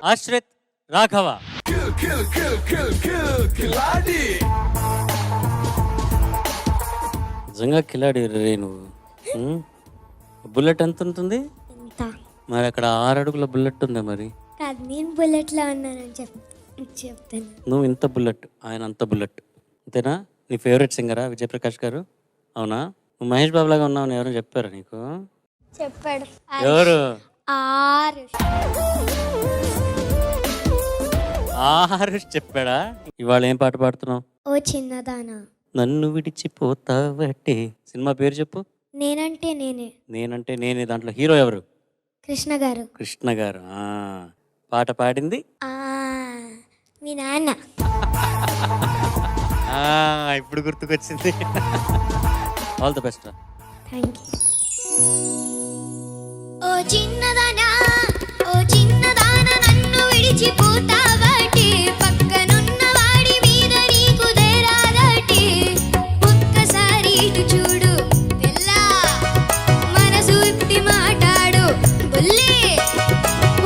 ఆశ్రిత్ రాఘవ. నిజంగా కిలాడి రే నువ్వు. బుల్లెట్ ఎంత ఉంటుంది మరి? అక్కడ 6 అడుగుల బుల్లెట్ ఉందా మరి? కాదు, నేను బుల్లెట్లో ఉన్నానని చెప్తాను. నువ్వు ఇంత బుల్లెట్, ఆయన అంత బుల్లెట్, అంతేనా? నీ ఫేవరెట్ సింగరా విజయప్రకాష్ గారు? అవునా? నువ్వు మహేష్ బాబు లాగా ఉన్నావు ఎవరైనా చెప్పారా నీకు? చెప్పాడు. ఎవరు? ఆరుష్ చెప్పాడా? ఇవాళ ఏం పాట పాడుతున్నావు? ఓ చిన్నదానా నన్ను విడిచిపోతావటే సినిమా పేరు చెప్పు. నేనంటే నేనే. నేనంటే నేనే దాంట్లో హీరో ఎవరు? కృష్ణ గారు. కృష్ణ గారు. పాట పాడింది మీ నాన్న. ఇప్పుడు గుర్తుకొచ్చింది. All the best. Thank you. ఓ చిన్నదానా, ఓ చిన్నదానా నన్ను విడిచిపోతావటే పక్కనున్న వాడి మీద నీకు దయరాదటే ఒక్కసారి ఇటు చూడు పిల్ల మనసు విప్పి మాట్లాడు బుల్లే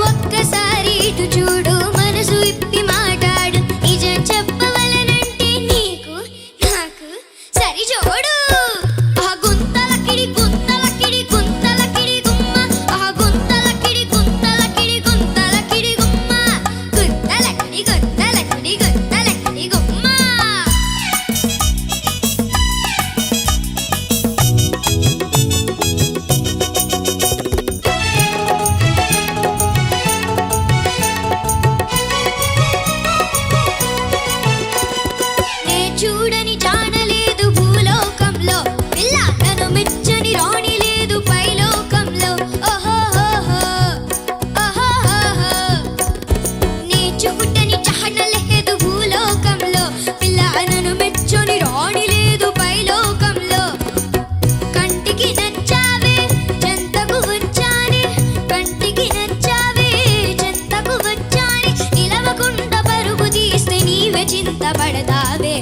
ఒక్కసారి ఇటు చూడు మనసు విప్పి మాట్లాడు నిజం చెప్పవలనంటే నీకు నాకు సరి చూడు చూడని జానలేదు భూలోకంలో పిల్ల నన్ను మెచ్చని రాణి లేదు పైలోకంలో ఓహోహోహో ఓహోహోహో నీ చూడని జానలేదు భూలోకంలో పిల్ల నన్ను మెచ్చని రాణి లేదు పైలోకంలో కంటికి నచ్చావే చెంతకు వచ్చానే కంటికి నచ్చావే చెంతకు వచ్చానే నిలవకుండా పరుగు తీస్తే నీవే చింతపడతావే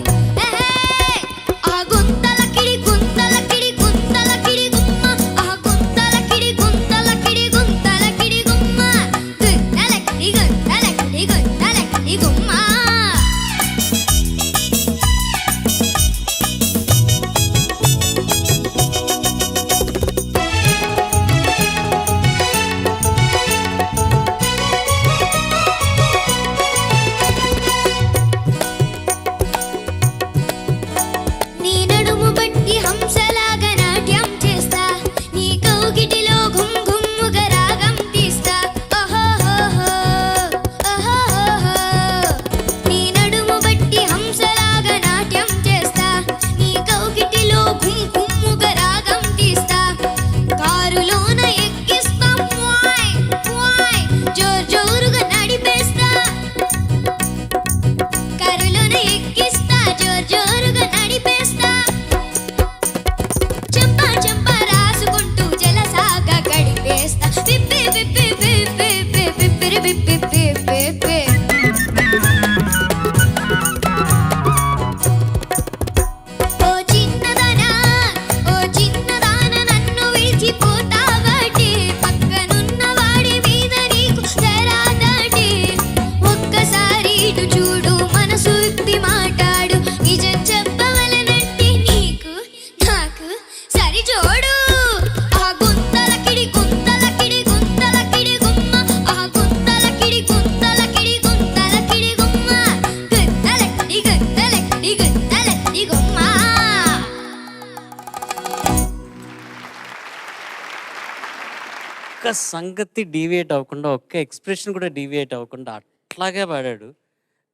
సంగతి డీవియేట్ అవ్వకుండా, ఒక్క ఎక్స్ప్రెషన్ కూడా డీవియేట్ అవ్వకుండా అట్లాగే పాడాడు.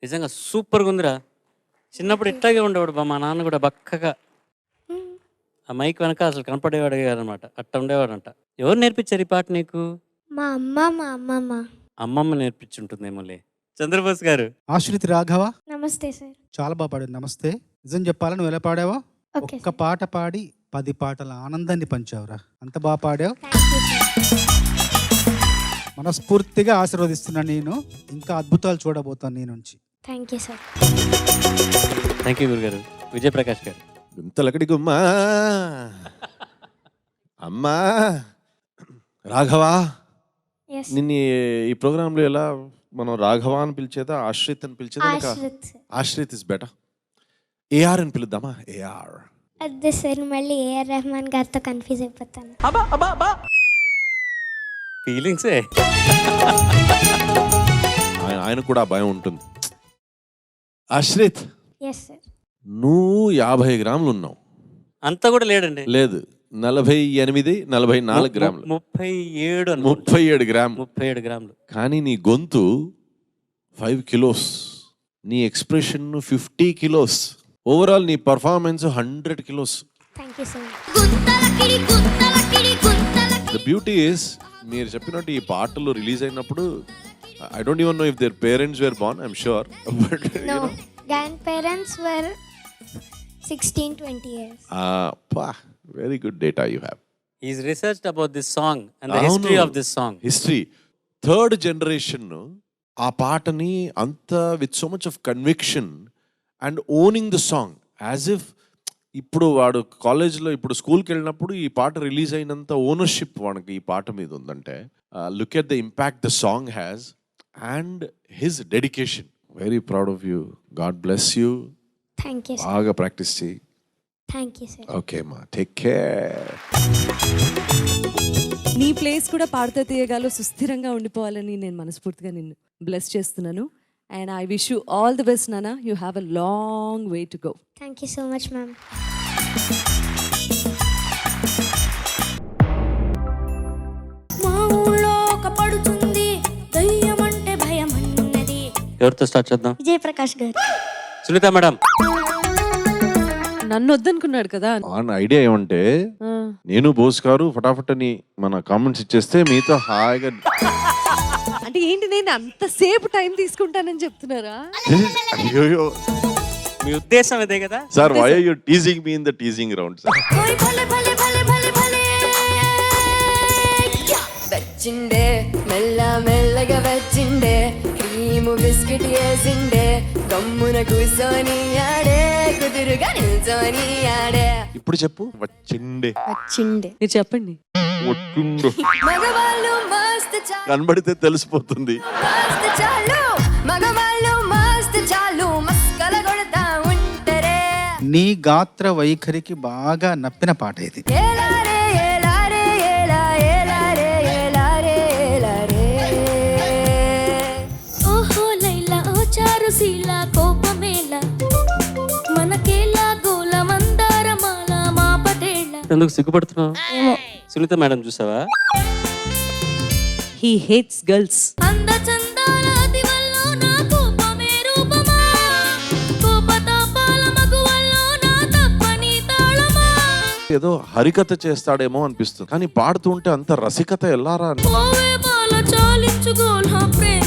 నిజంగా సూపర్గా ఉందిరా. చిన్నప్పుడు ఇట్లాగే ఉండేవాడు మా నాన్న కూడా బక్కగా. ఆ మైక్ వెనక అసలు కనపడేవాడు కాదనమాట, అట్ట ఉండేవాడంట. ఎవరు నేర్పించారు ఈ పాట నీకు? మా అమ్మ మా అమ్మమ్మ. అమ్మమ్మ నేర్పించుంటుందేమోలే. చంద్రబోస్ గారు. ఆశ్రిత్ రాఘవ. నమస్తే సార్. చాలా బాగా పాడావు. నమస్తే. నిజం చెప్పాలా, నువ్వు ఎలా పాడావో? ఒక్క పాట పాడి 10 పాటల ఆనందాన్ని పంచావురా. అంత బాగా పాడావు. మనస్ఫూర్తిగా ఆశీర్వదిస్తున్నాను. నేను ఇంకా అద్భుతాలు చూడబోతాను నీ నుంచి. Thank you sir. Thank you గురుగారు. విజయప్రకాష్ గారు. గుంతలకడి గుమ్మా అమ్మా రాఘవా, నిన్ను ఈ ప్రోగ్రాంలో ఎలా మనం రాఘవ అని పిలిచేదా, ఆశ్రిత్ అని పిలిచేదా? Ashrit. Ashrit is better. AR అని పిలుద్దామా? ఏఆర్. అదే సార్, మళ్ళీ ఏఆర్ రెహమాన్ గారితో కన్ఫ్యూజ్ అయిపోతాను. ఫీలింగ్సే. ఆయన కూడా భయం ఉంటుంది. Ashrit, yes sir. నువ్వు 50 గ్రాములు ఉన్నావు. అంతా కూడా లేడండి. లేదు, 48, 44 గ్రాములు. 37 గ్రాములు. 37 గ్రాములు. కానీ నీ గొంతు 5 కిలోస్, నీ ఎక్స్ప్రెషన్ 50 కిలోస్, ఓవరాల్ నీ performance 100 kilos. Thank you sir. The beauty is, మీరు చెప్పినట్టు ఈ పాటలు రిలీజ్ అయినప్పుడు I don't even know if their parents were born, I'm sure, but no, grandparents were 16-20 years. Very good data you have. He's researched about this song and the history of this song. History. Third generation ఆ పాటని అంత with so much of conviction and owning the song as if ఇప్పుడు వాడు కాలేజ్లో, ఇప్పుడు స్కూల్కి వెళ్ళినప్పుడు ఈ పాట రిలీజ్ అయినంత ఓనర్షిప్ వాడికి ఈ పాట మీద ఉందంటే, look at the impact the song has and his dedication. Very proud of you. God bless you. Thank you sir. బాగా ప్రాక్టీస్ చేయి. Thank you sir. ఓకే మా, టేక్ కేర్. నీ ప్లేస్ కూడా పాడుతూ తీయగాలో సుస్థిరంగా ఉండిపోవాలని నేను మనస్ఫూర్తిగా నిన్ను బ్లెస్ చేస్తున్నాను. And I wish you all the best నానా. You have a long way to go. Thank you so much ma'am. మా ఊళ్ళో ఒక పడుతుంది దయ్యం అంటే భయం అన్నది. ఎవరితో స్టార్ట్ చేద్దాం? విజయప్రకాష్ గారు. సునీత మేడం. నన్ను వద్దనుకున్నాడు కదా. ఐడియా ఏమంటే, నేను బోస్ గారు ఫటాఫట్ అని మన కామెంట్స్ ఇచ్చేస్తే మీతో హాయిగా. అంటే ఏంటి, నేను అంతసేపు టైం తీసుకుంటానని చెప్తున్నారా? అయ్యో మీ ఉద్దేశం ఇదే కదా sir? Why are you teasing me in the teasing round sir? ఓయ్ భలే భలే భలే భలే భలే వచ్చిండే మెల్ల మెల్లగా వచ్చిండే, క్రీము బిస్కెట్ వేసిండే, గమ్మున కూర్చొని ఆడే, కుదురుగా నిల్చొని ఆడే. ఇప్పుడు చెప్పు. వచ్చిండే. వచ్చిండే. మీరు చెప్పండి. ఒట్టుండు. మగవాళ్ళు మస్తు చాలు, కనబడితే తెలిసిపోతుంది. మస్తు చాలు, మగవాళ్ళు మస్తు చాలు, మస్కల కొడతా ఉంటారే. నీ గాత్ర వైఖరికి బాగా నప్పిన పాట ఇది. ఏలారే ఏలారే ఏలా ఏలారే ఏలారే ఏలారే. ఓహో లైలా ఓ చారు శీలా కోపమేలా మనకేలా గోల మందారమాల మా పటేళ్ళ. ఎందుకు సిగ్గుపడుతున్నావు? సునీత మేడం చూసావా? He hates girls. అంద చందాల దివల్లో నా కోపమే రూపమా, కోపతాపాల మగువల్లో నా తప్పని తాళమా. ఏదో హరికథ చేస్తాడేమో అనిపిస్తుంది, కానీ పాడుతూ ఉంటే అంత రసికత ఎల్లారా. ఓవే బాల చాలించు గోల్ ప్రేమ